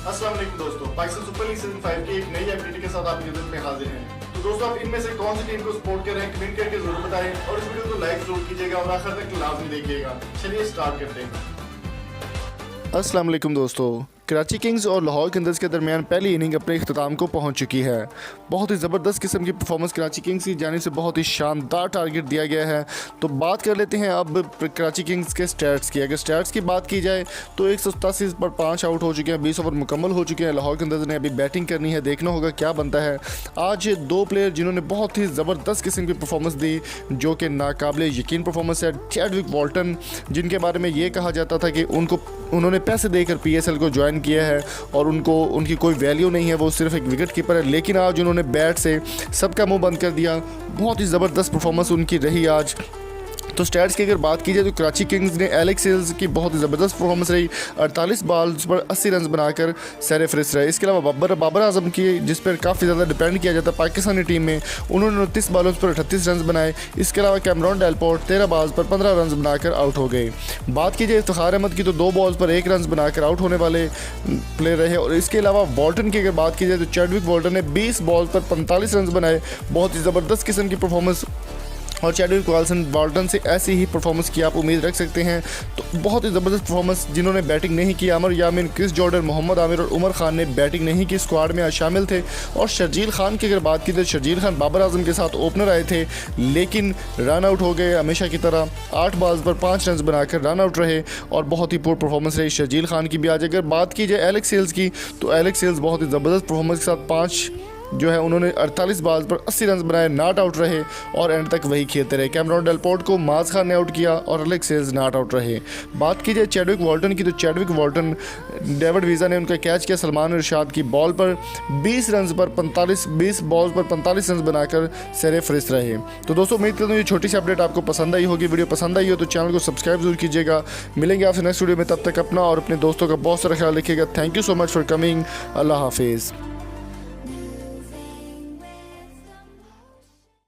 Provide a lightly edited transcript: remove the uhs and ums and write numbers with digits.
अस्सलाम वालेकुम दोस्तों, पाकिस्तान सुपर लीग सीजन 5 की एक नई अपडेट के साथ आपकी खिदमत में हाजिर हैं। तो दोस्तों, आप इनमें से कौन सी टीम को सपोर्ट कर रहे हैं कमेंट करके जरूर बताएं और इस वीडियो को लाइक जरूर कीजिएगा और आखिर तक लाजमी देखिएगा। चलिए स्टार्ट करते हैं। अस्सलाम वालेकुम दोस्तों, कराची किंग्स और लाहौर किंग्स के दरमियान पहली इनिंग अपने इख्तिताम को पहुंच चुकी है। बहुत ही ज़बरदस्त किस्म की परफॉर्मेंस कराची किंग्स की जानिब से बहुत ही शानदार टारगेट दिया गया है। तो बात कर लेते हैं अब कराची किंग्स के स्टैट्स की। अगर स्टैट्स की बात की जाए तो 187 पर 5 आउट हो चुके हैं, 20 ओवर मुकम्मल हो चुके हैं। लाहौर किंग्स ने अभी बैटिंग करनी है, देखना होगा क्या बनता है। आज दो प्लेयर जिन्होंने बहुत ही ज़बरदस्त किस्म की परफॉर्मेंस दी, जो कि नाकाबिले यकीन परफॉर्मेंस है। चैडविक वॉल्टन, जिनके बारे में ये कहा जाता था कि उन्होंने पैसे देकर PSL को ज्वाइन किया है और उनकी कोई वैल्यू नहीं है, वो सिर्फ एक विकेट कीपर है, लेकिन आज उन्होंने बैट से सबका मुंह बंद कर दिया। बहुत ही ज़बरदस्त परफॉर्मेंस उनकी रही आज। तो स्टैट्स की अगर बात की जाए तो कराची किंग्स ने एलेक्स सेल्स की बहुत ही ज़बरदस्त परफॉर्मेंस रही। 48 बॉल्स पर 80 रन बनाकर सर फहरिस्त रहे। इसके अलावा बाबर आजम की, जिस पर काफ़ी ज़्यादा डिपेंड किया जाता है पाकिस्तानी टीम में, उन्होंने 29 बॉलों पर 38 रन बनाए। इसके अलावा कैमरॉन डेलपोर्ट 13 बॉल्स पर 15 रन बनाकर आउट हो गए। बात की जाए इफ्तिखार अहमद की तो 2 बॉल्स पर 1 रन बनाकर आउट होने वाले प्लेयर रहे। और इसके अलावा वॉल्टन की अगर बात की जाए तो चैडविक वॉल्टन ने 20 बॉल पर 45 रन बनाए। बहुत ही ज़बरदस्त किस्म की परफॉर्मेंस और चैडविक वॉल्टन से ऐसी ही परफॉर्मेंस की आप उम्मीद रख सकते हैं। तो बहुत ही ज़बरदस्त परफॉर्मेंस। जिन्होंने बैटिंग नहीं की, अमर यामिन, क्रिस जॉर्डन, मोहम्मद आमिर और उमर खान ने बैटिंग नहीं की, स्क्वाड में आज शामिल थे। और शर्जील खान की अगर बात की तो शर्जील खान बाबर आजम के साथ ओपनर आए थे, लेकिन रन आउट हो गए हमेशा की तरह। 8 बॉल्स पर 5 रन बनाकर रन आउट रहे और बहुत ही पुअर परफॉर्मेंस रही शर्जील खान की भी। आज अगर बात की जाए एलेक्स सेल्स की तो एलेक्स सेल्स बहुत ही ज़बरदस्त परफॉर्मेंस के साथ 5 जो है उन्होंने 48 बॉल्स पर 80 रन बनाए, नॉट आउट रहे और एंड तक वही खेलते रहे। कैमरॉन डेलपोर्ट को माज खान ने आउट किया और एलेक्स सेल्स नॉट आउट रहे। बात की जाए चैडविक वॉल्टन की तो चैडविक वॉल्टन, डेविड वीज़ा ने उनका कैच किया सलमान इरशाद की बॉल पर। 20 बॉल्स पर 45 रन बनाकर सर फहरिस्त रहे। तो दोस्तों, उम्मीद करता हूँ ये छोटी सी अपडेट आपको पसंद आई होगी। वीडियो पसंद आई हो तो चैनल को सब्सक्राइब जरूर कीजिएगा। मिलेंगे आपसे नेक्स्ट वीडियो में, तब तक अपना और अपने दोस्तों का बहुत सारा ख्याल रखिएगा। Thank you so much for coming. अल्लाह हाफिज़।